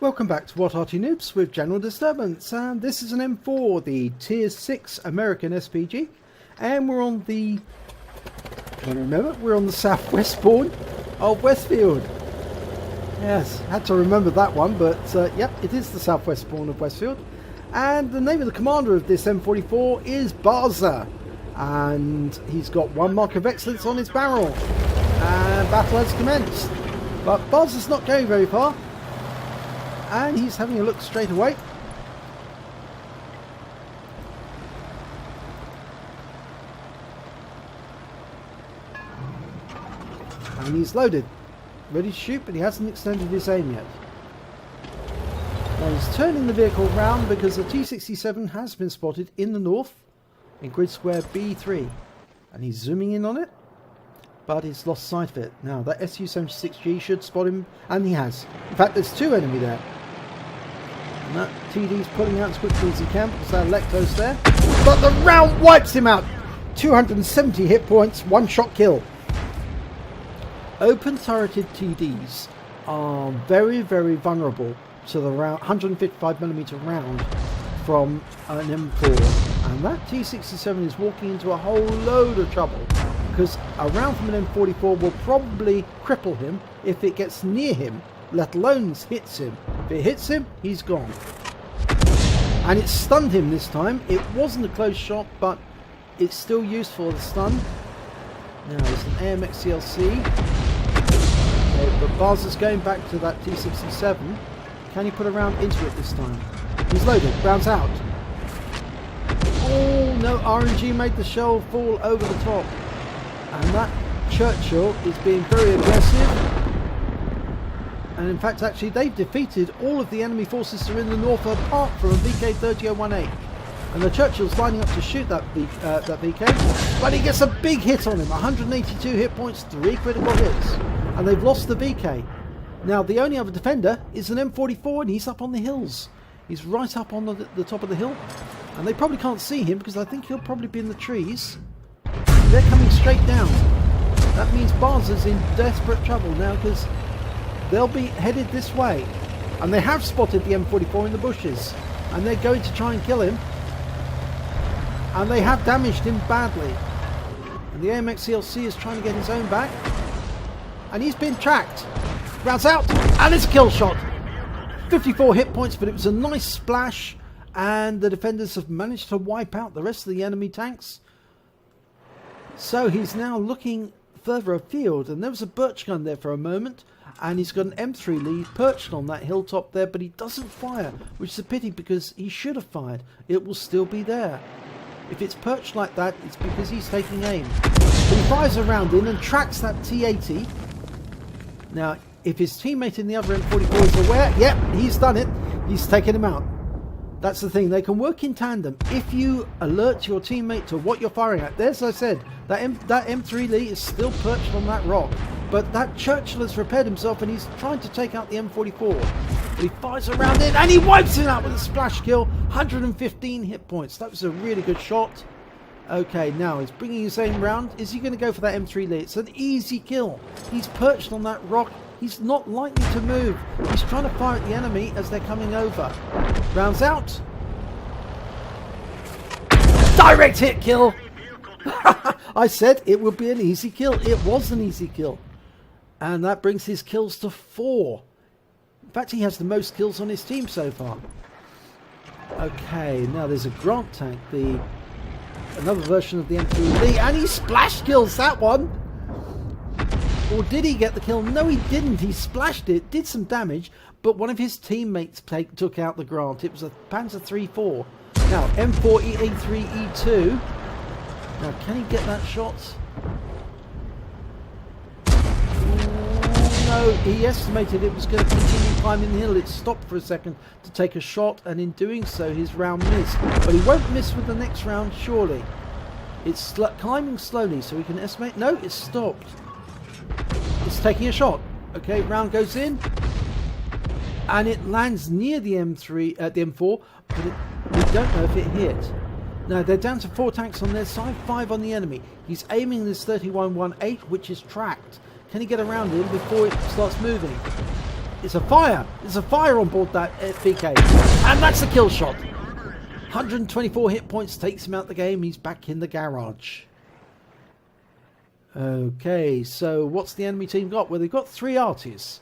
Welcome back to What Arty Noobs with General Disturbance, and this is an M4, the Tier 6 American SPG, and we're on the, we're on the southwest spawn of Westfield. Yes, had to remember that one, but yep, it is the southwest spawn of Westfield. And the name of the commander of this M44 is BaArZA, and he's got 1 mark of excellence on his barrel, and battle has commenced. But BaArZA's not going very far. And he's having a look straight away. And he's loaded. Ready to shoot, but he hasn't extended his aim yet. Now he's turning the vehicle round because the T-67 has been spotted in the north in grid square B3. And he's zooming in on it, but he's lost sight of it. Now that Su-76G should spot him, and he has. In fact, there's 2 enemy there. And that TD's pulling out as quickly as he can because that Electro's there. But the round wipes him out. 270 hit points, 1 shot kill. Open turreted TDs are very, very vulnerable to the 155mm round from an M4. And that T-67 is walking into a whole load of trouble because a round from an M44 will probably cripple him if it gets near him, let alone hits him. If it hits him, he's gone. And it stunned him this time. It wasn't a close shot, but it's still useful, the stun. Now it's an AMX CLC. Okay, but BaArZA's going back to that T-67. Can he put a round into it this time? He's loaded, rounds out. Oh no, RNG made the shell fall over the top. And that Churchill is being very aggressive. And in fact, actually, they've defeated all of the enemy forces that are in the north apart from a VK-3018. And the Churchill's lining up to shoot that VK, but he gets a big hit on him. 182 hit points, 3 critical hits. And they've lost the VK. Now, the only other defender is an M44, and he's up on the hills. He's right up on the top of the hill. And they probably can't see him because I think he'll probably be in the trees. They're coming straight down. That means BaArZA's in desperate trouble now because they'll be headed this way. And they have spotted the M44 in the bushes. And they're going to try and kill him. And they have damaged him badly. And the AMX CLC is trying to get his own back. And he's been tracked. Rounds out. And it's a kill shot. 54 hit points, but it was a nice splash. And the defenders have managed to wipe out the rest of the enemy tanks. So he's now looking further afield. And there was a birch gun there for a moment. And he's got an M3 lead perched on that hilltop there, but he doesn't fire, which is a pity because he should have fired. It will still be there. If it's perched like that, it's because he's taking aim. But he fires a round in and tracks that T80. Now, if his teammate in the other M44 is aware, yep, he's done it. He's taken him out. That's the thing, they can work in tandem. If you alert your teammate to what you're firing at, as I said, that M3 Lee is still perched on that rock. But that Churchill has repaired himself and he's trying to take out the M44. But he fires a round in and he wipes him out with a splash kill. 115 hit points. That was a really good shot. Okay, now he's bringing his aim round. Is he going to go for that M3 Lee? It's an easy kill. He's perched on that rock. He's not likely to move. He's trying to fire at the enemy as they're coming over. Rounds out. Direct hit kill. I said it would be an easy kill. It was an easy kill. And that brings his kills to 4. In fact, he has the most kills on his team so far. Okay, now there's a Grant tank, another version of the M3 Lee, and he splash kills that one. Or did he get the kill? No, he didn't. He splashed it, did some damage, but one of his teammates took out the Grant. It was a Panzer III-4. Now, M4E3E2. Now, can he get that shot? No, he estimated it was going to continue climbing the hill. It stopped for a second to take a shot, and in doing so, his round missed. But he won't miss with the next round, surely. It's climbing slowly, so we can estimate. No, it's stopped. It's taking a shot. Okay, round goes in, and it lands near the M4, but we don't know if it hit. Now they're down to 4 tanks on their side, 5 on the enemy. He's aiming this 3118, which is tracked. Can he get around him before it starts moving? It's a fire. There's a fire on board that BK. And that's a kill shot. 124 hit points takes him out the game. He's back in the garage. Okay, so what's the enemy team got? Well, they've got three Artys.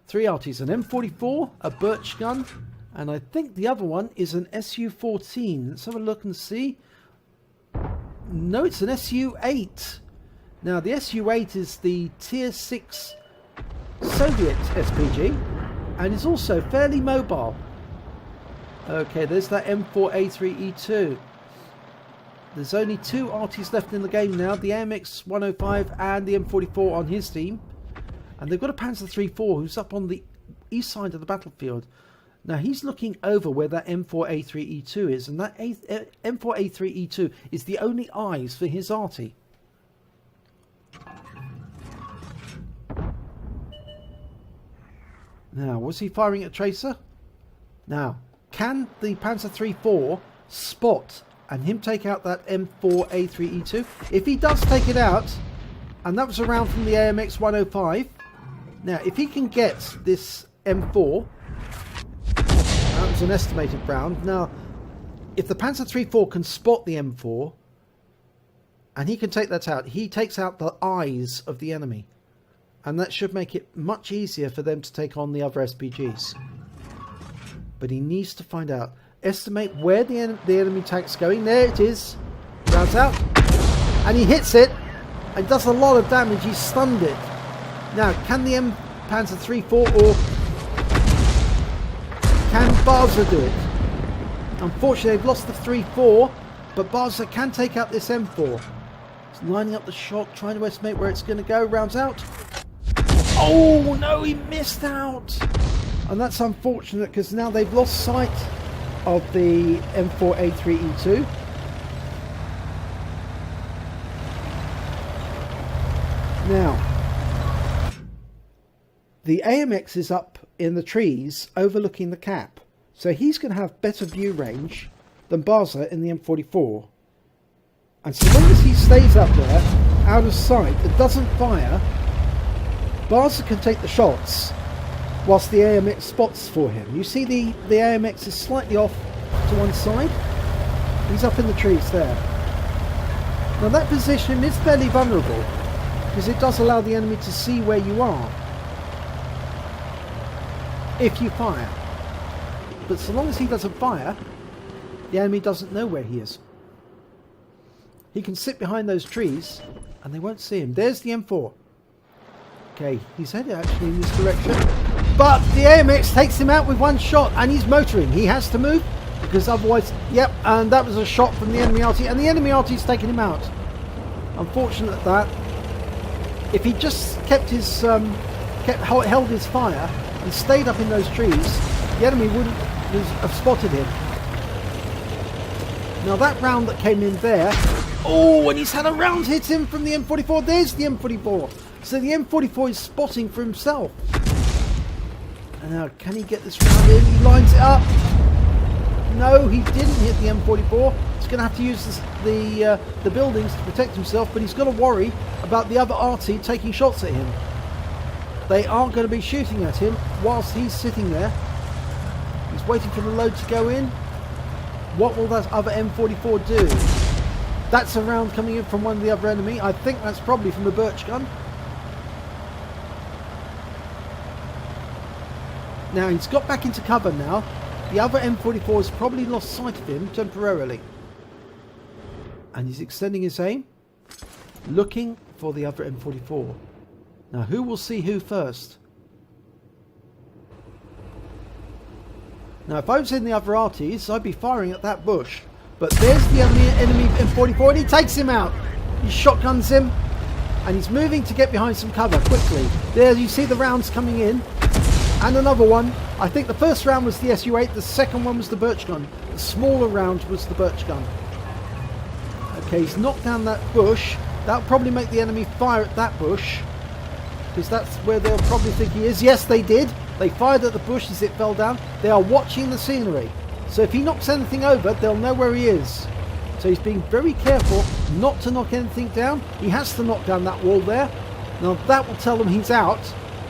Three Artys. An M44, a birch gun, and I think the other one is an SU-14. Let's have a look and see. No, it's an SU-8. Now, the SU-8 is the Tier 6 Soviet SPG, and it's also fairly mobile. Okay, there's that M4A3E2. There's only two Artys left in the game now, the AMX 105 and the M44 on his team. And they've got a Panzer III-4 who's up on the east side of the battlefield. Now he's looking over where that M4A3E2 is, and that M4A3E2 is the only eyes for his Arty. Now, was he firing at Tracer? Now, can the Panzer III-4 spot and him take out that M4A3E2? If he does take it out, and that was a round from the AMX 105, now if he can get this M4, that was an estimated round. Now, if the Panzer III-4 can spot the M4, and he can take that out, he takes out the eyes of the enemy. And that should make it much easier for them to take on the other SPGs. But he needs to find out. Estimate where the enemy tank's going. There it is. Rounds out. And he hits it. And does a lot of damage. He's stunned it. Now, can the Panzer III-4 or can BaArZA do it? Unfortunately, they've lost the 3-4. But BaArZA can take out this M4. He's lining up the shot, trying to estimate where it's going to go. Rounds out. Oh no, he missed out. And that's unfortunate because now they've lost sight of the M4A3E2. Now, the AMX is up in the trees overlooking the cap. So he's going to have better view range than BaArZA in the M44. And so long as he stays up there, out of sight, and doesn't fire, BaArZA can take the shots whilst the AMX spots for him. You see the AMX is slightly off to one side. He's up in the trees there. Now that position is fairly vulnerable because it does allow the enemy to see where you are if you fire. But so long as he doesn't fire, the enemy doesn't know where he is. He can sit behind those trees and they won't see him. There's the M4. Okay, he's headed actually in this direction. But the AMX takes him out with one shot and he's motoring. He has to move because otherwise, yep, and that was a shot from the enemy Arty. And the enemy Arty's taken him out. Unfortunate that. If he just kept his, held his fire and stayed up in those trees, the enemy wouldn't have spotted him. Now that round that came in there, oh, and he's had a round hit him from the M44. There's the M44. So the M44 is spotting for himself. And now, can he get this round in? He lines it up. No, he didn't hit the M44. He's going to have to use the buildings to protect himself, but he's got to worry about the other Arty taking shots at him. They aren't going to be shooting at him whilst he's sitting there. He's waiting for the load to go in. What will that other M44 do? That's a round coming in from one of the other enemy. I think that's probably from the birch gun. Now he's got back into cover now. The other M44 has probably lost sight of him temporarily. And he's extending his aim, looking for the other M44. Now who will see who first? Now if I was in the other Artys, I'd be firing at that bush. But there's the enemy M44 and he takes him out. He shotguns him and he's moving to get behind some cover quickly. There you see the rounds coming in. And another one. I think the first round was the SU-8, the second one was the birch gun. The smaller round was the birch gun. Okay, he's knocked down that bush. That'll probably make the enemy fire at that bush, because that's where they'll probably think he is. Yes, they did. They fired at the bush as it fell down. They are watching the scenery. So if he knocks anything over, they'll know where he is. So he's being very careful not to knock anything down. He has to knock down that wall there. Now that will tell them he's out.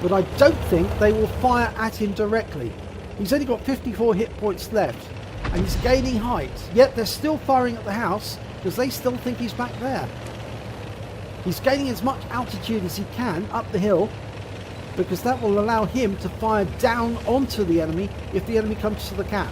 but I don't think they will fire at him directly. He's only got 54 hit points left, and he's gaining height, yet they're still firing at the house because they still think he's back there. He's gaining as much altitude as he can up the hill, because that will allow him to fire down onto the enemy if the enemy comes to the cap.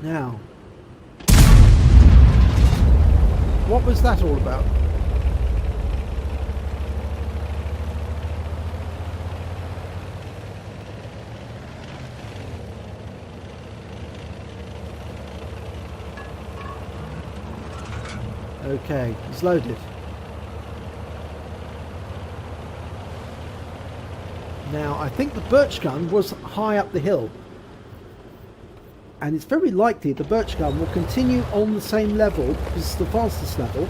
Now, what was that all about? Okay, he's loaded. Now, I think the birch gun was high up the hill. And it's very likely the birch gun will continue on the same level, because it's the fastest level.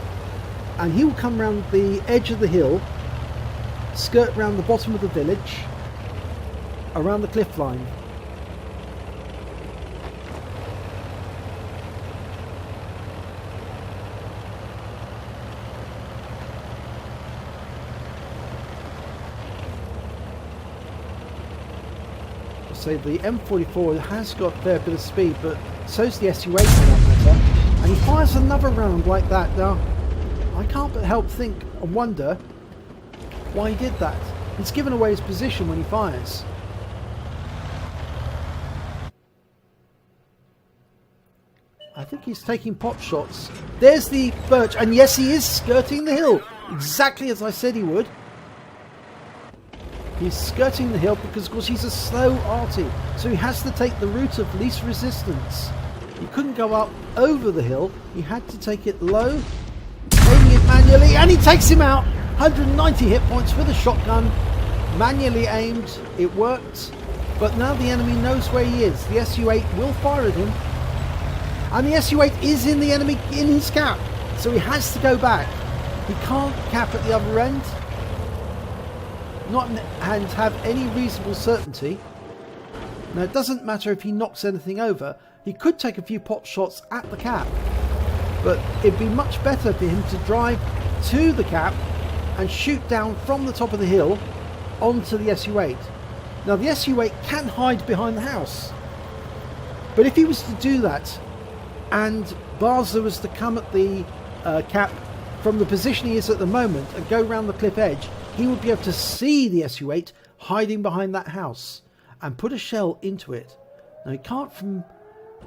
And he will come around the edge of the hill, skirt around the bottom of the village, around the cliff line. So the M44 has got a fair bit of speed, but so's the SU-8 for that matter. And he fires another round like that. Now, I can't but help think and wonder why he did that. He's given away his position when he fires. I think he's taking pot shots. There's the birch, and yes, he is skirting the hill, exactly as I said he would. He's skirting the hill because, of course, he's a slow Arty, so he has to take the route of least resistance. He couldn't go up over the hill, he had to take it low, aiming it manually, and he takes him out. 190 hit points with a shotgun, manually aimed, it worked, but now the enemy knows where he is. The SU-8 will fire at him, and the SU-8 is in the enemy, in his cap, so he has to go back. He can't cap at the other end, and have any reasonable certainty. Now, it doesn't matter if he knocks anything over. He could take a few pot shots at the cap, but it'd be much better for him to drive to the cap and shoot down from the top of the hill onto the SU-8. Now, the SU-8 can hide behind the house, but if he was to do that and BaArZA was to come at the cap from the position he is at the moment and go round the cliff edge, he would be able to see the SU-8 hiding behind that house and put a shell into it. Now, he can't from...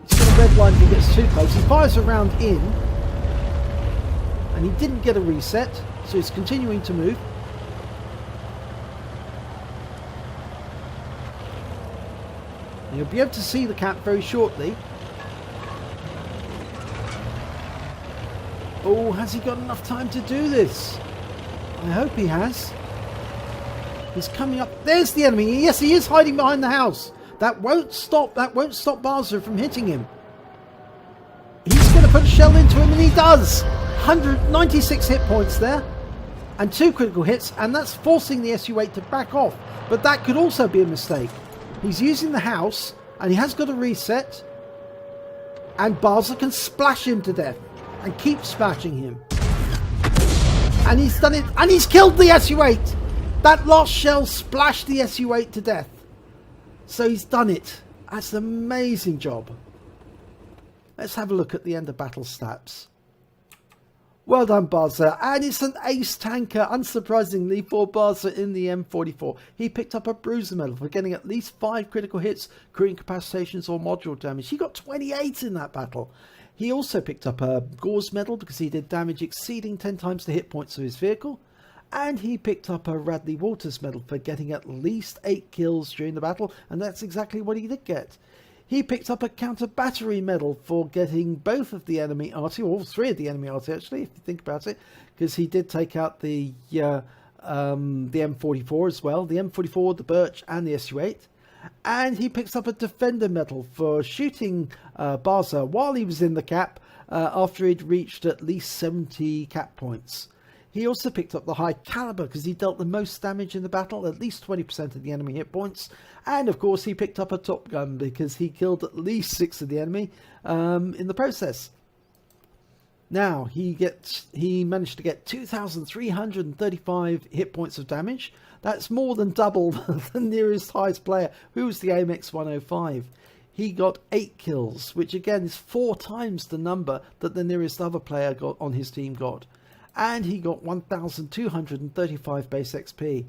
It's got a red line if he gets too close. He fires a round in, and he didn't get a reset, so he's continuing to move. And you'll be able to see the cap very shortly. Oh, has he got enough time to do this? I hope he has. He's coming up. There's the enemy. Yes, he is hiding behind the house. That won't stop. That won't stop BaArZA from hitting him. He's going to put a shell into him, and he does. 196 hit points there, and 2 critical hits, and that's forcing the SU-8 to back off. But that could also be a mistake. He's using the house, and he has got a reset, and BaArZA can splash him to death and keep splashing him. And he's done it, and he's killed the SU-8. That last shell splashed the SU-8 to death. So he's done it. That's an amazing job. Let's have a look at the end of battle stats. Well done, BaArZA. And it's an ace tanker, unsurprisingly, for BaArZA in the M44. He picked up a BaArZA medal for getting at least 5 critical hits, crew incapacitations or module damage. He got 28 in that battle. He also picked up a Gore's medal because he did damage exceeding 10 times the hit points of his vehicle. And he picked up a Radley Walters medal for getting at least 8 kills during the battle, and that's exactly what he did get. He picked up a counter battery medal for getting both of the enemy Arty, or all 3 of the enemy Arty actually, if you think about it, because he did take out the M44 as well, the M44, the Birch, and the SU-8. And he picks up a defender medal for shooting BaArZA while he was in the cap after he'd reached at least 70 cap points. He also picked up the high caliber because he dealt the most damage in the battle, at least 20% of the enemy hit points. And of course he picked up a Top Gun because he killed at least 6 of the enemy in the process. Now he managed to get 2,335 hit points of damage. That's more than double the nearest highest player, who was the AMX 105. He got 8 kills, which again is 4 times the number that the nearest other player got on his team got. And he got 1,235 base XP.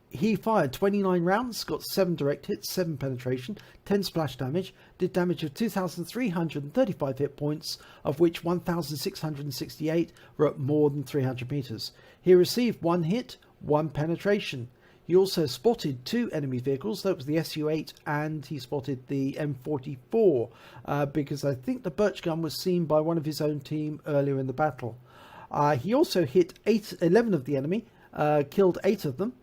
He fired 29 rounds, got 7 direct hits, 7 penetration, 10 splash damage, did damage of 2,335 hit points, of which 1,668 were at more than 300 meters. He received 1 hit, 1 penetration. He also spotted 2 enemy vehicles. That was the SU-8 and he spotted the M44 because I think the Birch gun was seen by one of his own team earlier in the battle. He also hit 11 of the enemy, killed 8 of them.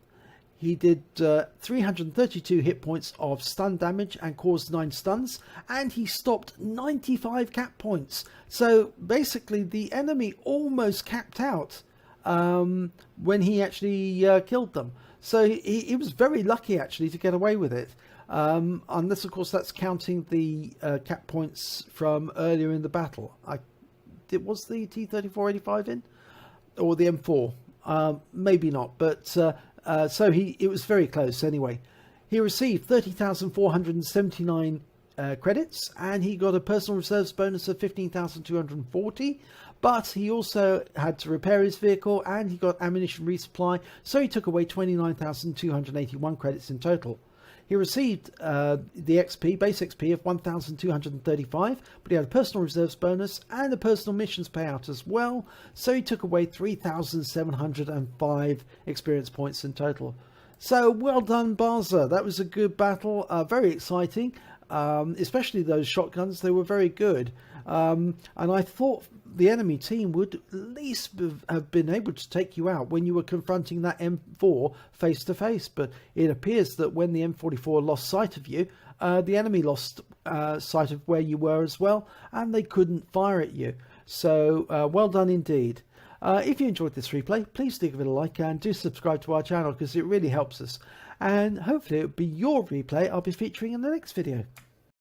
He did 332 hit points of stun damage and caused 9 stuns, and he stopped 95 cap points. So basically the enemy almost capped out when he actually killed them. So he was very lucky actually to get away with it. Unless of course that's counting the cap points from earlier in the battle. Was the T-3485 in? Or the M4? Maybe not, but so it was very close anyway. He received 30,479 credits, and he got a personal reserves bonus of 15,240, but he also had to repair his vehicle and he got ammunition resupply, so he took away 29,281 credits in total. He received the XP, base XP of 1,235, but he had a personal reserves bonus and a personal missions payout as well, so he took away 3,705 experience points in total. So well done, BaArZA. That was a good battle, very exciting, especially those shotguns. They were very good, and I thought the enemy team would at least have been able to take you out when you were confronting that M4 face to face, but it appears that when the M44 lost sight of you, the enemy lost sight of where you were as well, and they couldn't fire at you. So well done indeed. If you enjoyed this replay, please do give it a like and do subscribe to our channel because it really helps us, and hopefully it'll be your replay I'll be featuring in the next video.